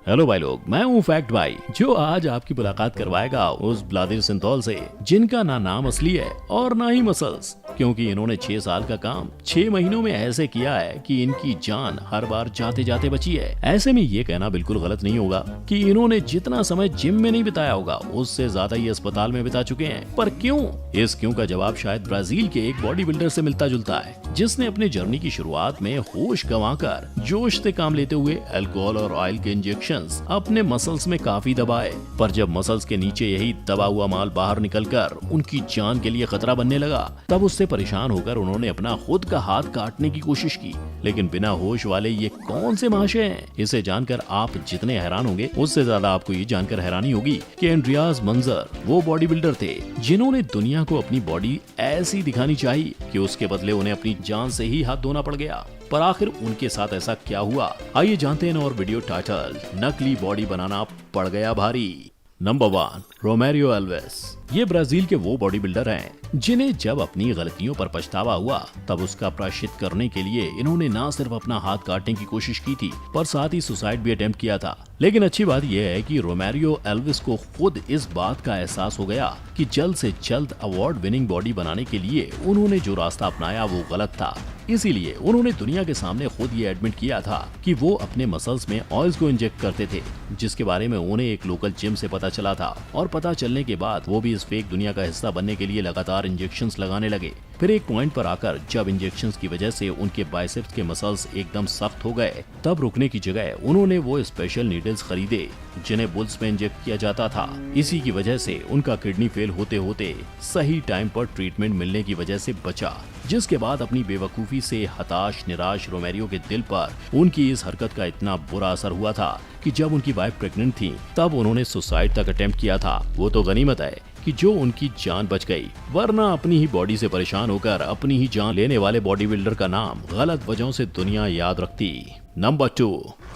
Hello भाई लोग, मैं हूँ फैक्ट भाई, जो आज आपकी मुलाकात करवाएगा उस ब्लादिर सिंथौल से जिनका ना नाम असली है और ना ही मसल्स, क्योंकि इन्होंने 6 साल का काम 6 महीनों में ऐसे किया है कि इनकी जान हर बार जाते जाते बची है। ऐसे में ये कहना बिल्कुल गलत नहीं होगा कि इन्होंने जितना समय जिम में नहीं बिताया होगा उससे ज्यादा ही अस्पताल में बिता चुके हैं। पर क्यों? इस क्यों का जवाब शायद ब्राजील के एक बॉडी बिल्डर से मिलता जुलता है, जिसने अपने जर्नी की शुरुआत में होश गंवाकर जोश से काम लेते हुए अल्कोहल और ऑयल के इंजेक्शंस अपने मसल्स में काफी दबाए। पर जब मसल्स के नीचे यही दबा हुआ माल बाहर निकलकर उनकी जान के लिए खतरा बनने लगा, तब उससे परेशान होकर उन्होंने अपना खुद का हाथ काटने की कोशिश की। लेकिन बिना होश वाले ये कौन से महाशय हैं? इसे जानकर आप जितने हैरान होंगे उससे ज्यादा आपको ये जानकर हैरानी होगी कि एंड्रियास मंजर वो बॉडी बिल्डर थे जिन्होंने दुनिया को अपनी बॉडी ऐसी दिखानी चाहिए कि उसके बदले उन्हें अपनी जान से ही हाथ धोना पड़ गया। पर आखिर उनके साथ ऐसा क्या हुआ, आइए जानते हैं और वीडियो टाइटल नकली बॉडी बनाना पड़ गया भारी। Number 1, Romario Alves. ये ब्राजील के वो बॉडी बिल्डर हैं जिन्हें जब अपनी गलतियों पर पछतावा हुआ तब उसका प्रायश्चित करने के लिए इन्होंने न सिर्फ अपना हाथ काटने की कोशिश की थी पर साथ ही सुसाइड भी अटेम्प्ट किया था। लेकिन अच्छी बात यह है कि रोमेरियो एल्वेस को खुद इस बात का एहसास हो गया कि जल्द से जल्द अवार्ड विनिंग बॉडी बनाने के लिए उन्होंने जो रास्ता अपनाया वो गलत था। इसीलिए उन्होंने दुनिया के सामने खुद ये एडमिट किया था कि वो अपने मसल्स में ऑयल्स को इंजेक्ट करते थे, जिसके बारे में उन्हें एक लोकल जिम से पता चला था। और पता चलने के बाद वो भी इस फेक दुनिया का हिस्सा बनने के लिए लगातार इंजेक्शंस लगाने लगे। फिर एक पॉइंट पर आकर जब इंजेक्शंस की वजह से उनके बाइसेप्स के मसल्स एकदम सख्त हो गए, तब रुकने की जगह उन्होंने वो स्पेशल नीडल्स खरीदे जिन्हें बुल्स में इंजेक्ट किया जाता था। इसी की वजह से उनका किडनी फेल होते होते सही टाइम पर ट्रीटमेंट मिलने की वजह से बचा, जिसके बाद अपनी बेवकूफी से हताश निराश रोमेरियो के दिल पर उनकी इस हरकत का इतना बुरा असर हुआ था कि जब उनकी वाइफ प्रेग्नेंट थी तब उन्होंने सुसाइड तक अटेम्प्ट किया था। वो तो गनीमत है कि जो उनकी जान बच गई, वरना अपनी ही बॉडी से परेशान होकर अपनी ही जान लेने वाले बॉडी बिल्डर का नाम गलत वजहों से दुनिया याद रखती। Number 2,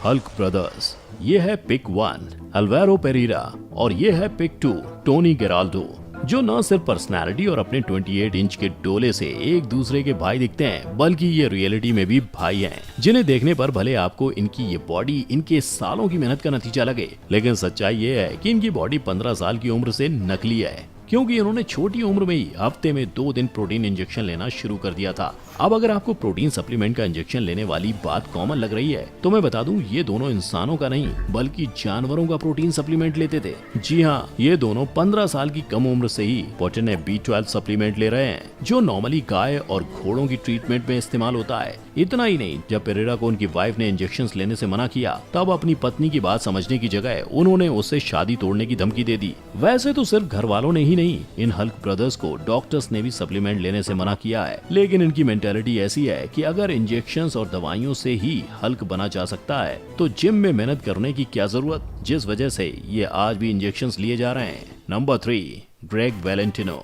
Hulk brothers. ये है पिक 1 अल्वारो पेरेरा और ये है पिक 2 टोनी गेराल्डो, जो न सिर्फ पर्सनालिटी और अपने 28 इंच के डोले से एक दूसरे के भाई दिखते हैं, बल्कि ये रियलिटी में भी भाई हैं, जिन्हें देखने पर भले आपको इनकी ये बॉडी इनके सालों की मेहनत का नतीजा लगे, लेकिन सच्चाई ये है कि इनकी बॉडी 15 साल की उम्र से नकली है, क्योंकि इन्होंने छोटी उम्र में ही हफ्ते में 2 दिन प्रोटीन इंजेक्शन लेना शुरू कर दिया था। अब अगर आपको प्रोटीन सप्लीमेंट का इंजेक्शन लेने वाली बात कॉमन लग रही है, तो मैं बता दूं ये दोनों इंसानों का नहीं बल्कि जानवरों का प्रोटीन सप्लीमेंट लेते थे। जी हाँ, ये दोनों 15 साल की कम उम्र से ही पोटेने B12 सप्लीमेंट ले रहे हैं, जो नॉर्मली गाय और घोड़ों की ट्रीटमेंट में इस्तेमाल होता है। इतना ही नहीं, जब पेरेरा को उनकी वाइफ ने इंजेक्शन लेने से मना किया, तब अपनी पत्नी की बात समझने की जगह उन्होंने उससे शादी तोड़ने की धमकी दे दी। वैसे तो सिर्फ घर वालों ने ही नहीं, इन हल्क ब्रदर्स को डॉक्टर्स ने भी सप्लीमेंट लेने से मना किया है, लेकिन इनकी मेंटालिटी ऐसी है कि अगर इंजेक्शंस और दवाइयों से ही हल्क बना जा सकता है तो जिम में मेहनत करने की क्या जरूरत, जिस वजह से ये आज भी इंजेक्शंस लिए जा रहे हैं। Number 3, Greg Valentino.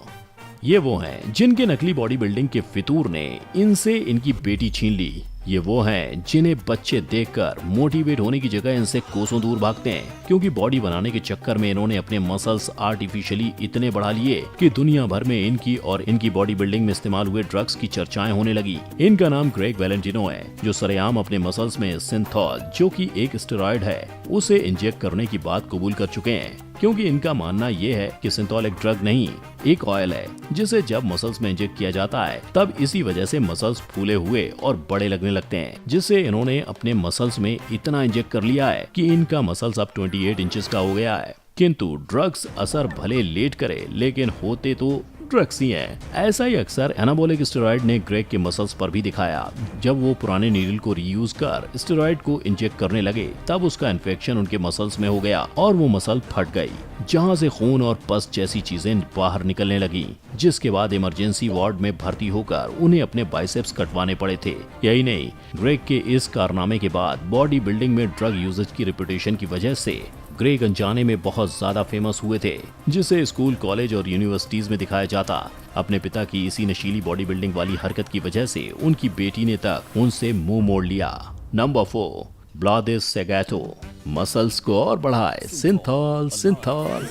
ये वो हैं जिनके नकली बॉडी बिल्डिंग के फितूर ने इनसे इनकी बेटी छीन ली। ये वो हैं जिन्हें बच्चे देखकर मोटिवेट होने की जगह इनसे कोसों दूर भागते हैं, क्योंकि बॉडी बनाने के चक्कर में इन्होंने अपने मसल्स आर्टिफिशियली इतने बढ़ा लिए कि दुनिया भर में इनकी और इनकी बॉडी बिल्डिंग में इस्तेमाल हुए ड्रग्स की चर्चाएं होने लगी। इनका नाम ग्रेग वैलेंटिनो है, जो सरेआम अपने मसल्स में सिंथॉल, जो कि एक स्टेरॉयड है, उसे इंजेक्ट करने की बात कबूल कर चुके हैं, क्योंकि इनका मानना ये है कि सिंथॉल एक ड्रग नहीं, एक ऑयल है, जिसे जब मसल्स में इंजेक्ट किया जाता है तब इसी वजह से मसल्स फूले हुए और बड़े लगने लगते हैं, जिससे इन्होंने अपने मसल्स में इतना इंजेक्ट कर लिया है कि इनका मसल्स अब 28 इंचेस का हो गया है। किंतु ड्रग्स असर भले लेट करे, लेकिन होते तो ड्रग्स ही हैं। ऐसा ही अक्सर एनाबॉलिक स्टेरॉइड ने ग्रेग के मसल्स पर भी दिखाया। जब वो पुराने नीडल को रीयूज कर स्टेरॉइड को इंजेक्ट करने लगे, तब उसका इन्फेक्शन उनके मसल्स में हो गया और वो मसल फट गई, जहां से खून और पस जैसी चीजें बाहर निकलने लगी, जिसके बाद इमरजेंसी वार्ड में भर्ती होकर उन्हें अपने बाइसेप्स कटवाने पड़े थे। यही नहीं, ग्रेग के इस कारनामे के बाद बॉडी बिल्डिंग में ड्रग यूजेज की रेपुटेशन की वजह से ग्रेग अनजाने में बहुत ज्यादा फेमस हुए थे, जिसे स्कूल, कॉलेज और यूनिवर्सिटीज में दिखाया जाता। अपने पिता की इसी नशीली बॉडी बिल्डिंग वाली हरकत की वजह से उनकी बेटी ने तक उनसे मुंह मोड़ लिया। नंबर 4, ब्लादिर सेगैटो। मसल्स को और बढ़ाए सिंथॉल सिंथॉल।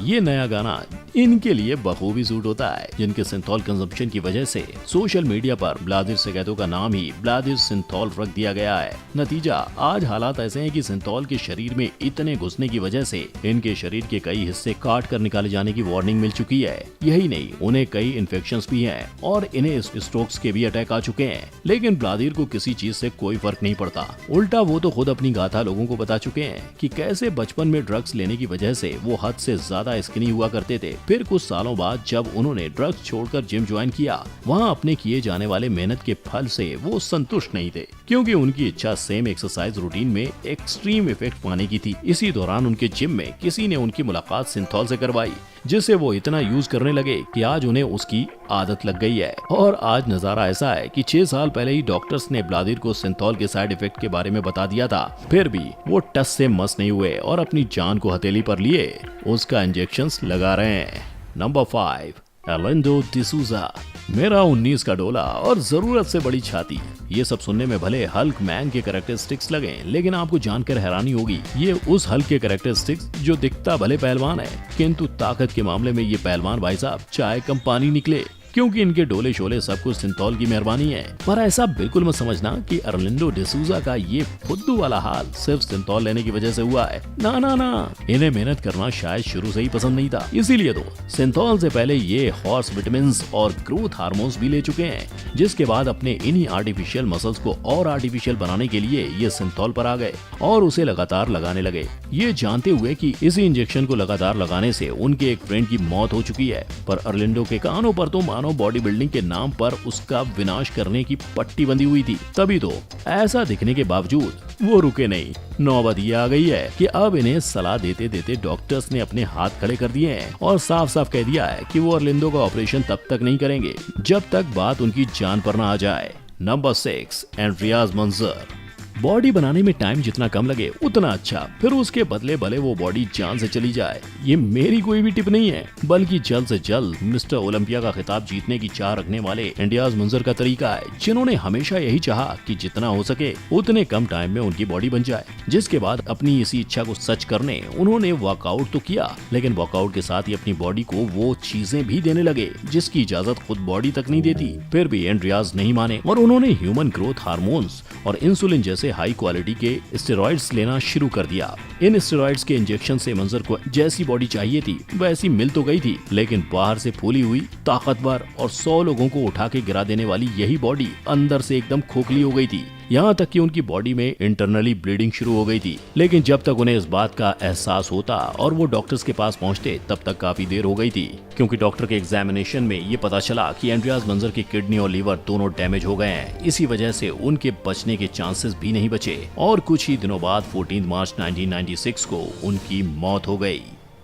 ये नया गाना इनके लिए बखूबी सूट होता है, जिनके सिंथॉल कंजम्पशन की वजह से सोशल मीडिया पर व्लादिर सिगरेटों का नाम ही व्लादिर सिंथॉल रख दिया गया है। नतीजा, आज हालात ऐसे हैं कि सिंथॉल के शरीर में इतने घुसने की वजह से इनके शरीर के कई हिस्से काट कर निकाले जाने की वार्निंग मिल चुकी है। यही नहीं, उन्हें कई इन्फेक्शंस भी हैं और इन्हें स्ट्रोक्स के भी अटैक आ चुके हैं। लेकिन व्लादिर को किसी चीज से कोई फर्क नहीं पड़ता। उल्टा वो तो खुद अपनी गाथा लोगों को बता चुके हैं कि कैसे बचपन में ड्रग्स लेने की वजह से वो हद से ज्यादा स्किनी हुआ करते थे। फिर कुछ सालों बाद जब उन्होंने ड्रग्स छोड़कर जिम ज्वाइन किया, वहाँ अपने किए जाने वाले मेहनत के फल से वो संतुष्ट नहीं थे, क्योंकि उनकी इच्छा सेम एक्सरसाइज रूटीन में एक्सट्रीम इफेक्ट पाने की थी। इसी दौरान उनके जिम में किसी ने उनकी मुलाकात सिंथॉल से करवाई, जिसे वो इतना यूज करने लगे कि आज उन्हें उसकी आदत लग गई है। और आज नजारा ऐसा है कि 6 साल पहले ही डॉक्टर्स ने व्लादिर को सिंथॉल के साइड इफेक्ट के बारे में बता दिया था, फिर भी वो टस से मस नहीं हुए और अपनी जान को हथेली पर लिए उसका इंजेक्शन लगा रहे हैं। नंबर 5, अर्लिंडो डिसूजा। मेरा 19 का डोला और जरूरत से बड़ी छाती, ये सब सुनने में भले हल्क मैन के कैरेक्टरिस्टिक्स लगे, लेकिन आपको जानकर हैरानी होगी, ये उस हल्क के कैरेक्टरिस्टिक्स जो दिखता भले पहलवान है, किंतु ताकत के मामले में ये पहलवान भाई साहब चाय कम पानी निकले, क्योंकि इनके डोले शोले सब कुछ सिंथॉल की मेहरबानी है। पर ऐसा बिल्कुल मत समझना कि अर्लिंडो डिसूजा का ये फुद्दू वाला हाल सिर्फ सिंथॉल लेने की वजह से हुआ है। ना ना ना, इन्हें मेहनत करना शायद शुरू से ही पसंद नहीं था, इसीलिए तो सिंथॉल से पहले ये हॉर्स विटामिन और ग्रोथ हार्मोन्स भी ले चुके हैं, जिसके बाद अपने इन्हीं आर्टिफिशियल मसल्स को और आर्टिफिशियल बनाने के लिए ये सिंथॉल पर आ गए और उसे लगातार लगाने लगे, ये जानते हुए कि इसी इंजेक्शन को लगातार लगाने से उनके एक फ्रेंड की मौत हो चुकी है। पर अर्लिंडो के कानों पर तो बॉडी बिल्डिंग के नाम पर उसका विनाश करने की पट्टी बंधी हुई थी। तभी तो ऐसा दिखने के बावजूद वो रुके नहीं। नौबत ये आ गई है कि अब इन्हें सलाह देते देते डॉक्टर्स ने अपने हाथ खड़े कर दिए हैं और साफ साफ कह दिया है कि वो अर्लिंडो का ऑपरेशन तब तक नहीं करेंगे जब तक बात उनकी जान पर ना आ जाए। नंबर 6, एंड्रियाज मंजर। बॉडी बनाने में टाइम जितना कम लगे उतना अच्छा, फिर उसके बदले भले वो बॉडी जान से चली जाए। ये मेरी कोई भी टिप नहीं है, बल्कि जल्द से जल्द मिस्टर ओलंपिया का खिताब जीतने की चाह रखने वाले एंड्रियाज मंजर का तरीका है, जिन्होंने हमेशा यही चाहा कि जितना हो सके उतने कम टाइम में उनकी बॉडी बन जाए। जिसके बाद अपनी इसी इच्छा को सच करने उन्होंने वर्कआउट तो किया, लेकिन वर्कआउट के साथ ही अपनी बॉडी को वो चीजें भी देने लगे जिसकी इजाजत खुद बॉडी तक नहीं देती। फिर भी एंड्रियाज नहीं माने और उन्होंने ह्यूमन ग्रोथ हार्मोन्स और इंसुलिन जैसे हाई क्वालिटी के स्टेरॉइड्स लेना शुरू कर दिया। इन स्टेरॉइड्स के इंजेक्शन से मंजर को जैसी बॉडी चाहिए थी वैसी मिल तो गई थी, लेकिन बाहर से फूली हुई, ताकतवर और 100 लोगों को उठा के गिरा देने वाली यही बॉडी अंदर से एकदम खोखली हो गई थी। यहाँ तक कि उनकी बॉडी में इंटरनली ब्लीडिंग शुरू हो गई थी। लेकिन जब तक उन्हें इस बात का एहसास होता और वो डॉक्टर्स के पास पहुँचते तब तक काफी देर हो गई थी, क्योंकि डॉक्टर के एग्जामिनेशन में ये पता चला कि एंड्रियाज मंजर की किडनी और लीवर दोनों डैमेज हो गए हैं। इसी वजह से उनके बचने के चांसेस भी नहीं बचे और कुछ ही दिनों बाद 14 मार्च 1996 को उनकी मौत हो गई।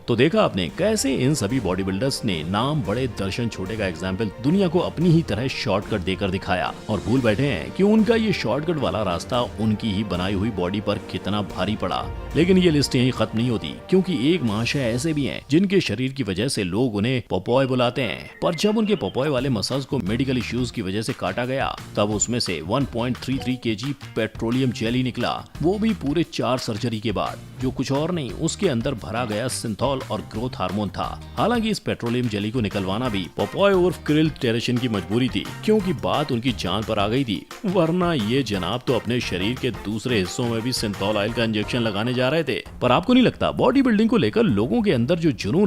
तो देखा आपने कैसे इन सभी बॉडी बिल्डर्स ने नाम बड़े दर्शन छोटे का एग्जाम्पल दुनिया को अपनी ही तरह शॉर्टकट देकर दिखाया और भूल बैठे हैं कि उनका ये शॉर्टकट वाला रास्ता उनकी ही बनाई हुई बॉडी पर कितना भारी पड़ा। लेकिन ये लिस्ट यहीं खत्म नहीं होती, क्योंकि एक महाशय ऐसे भी हैं जिनके शरीर की वजह से लोग उन्हें पॉपॉय बुलाते हैं, पर जब उनके पॉपॉय वाले मसल्स को मेडिकल इश्यूज की वजह से काटा गया तब उसमें से 1.33 kg पेट्रोलियम जेली निकला, वो भी पूरे 4 सर्जरी के बाद, जो कुछ और नहीं उसके अंदर भरा गया सिंथॉल और ग्रोथ हार्मोन था। हालांकि इस पेट्रोलियम जेली को निकलवाना भी पॉपॉय उर्फ क्रिल टेरेशन की मजबूरी थी, क्योंकि बात उनकी जान पर आ गई थी, वरना ये जनाब तो अपने शरीर के दूसरे हिस्सों में भी सिंथॉल ऑयल का इंजेक्शन लगाने जा रहे थे। पर आपको नहीं लगता बॉडी बिल्डिंग को लेकर लोगों के अंदर जो जुनून है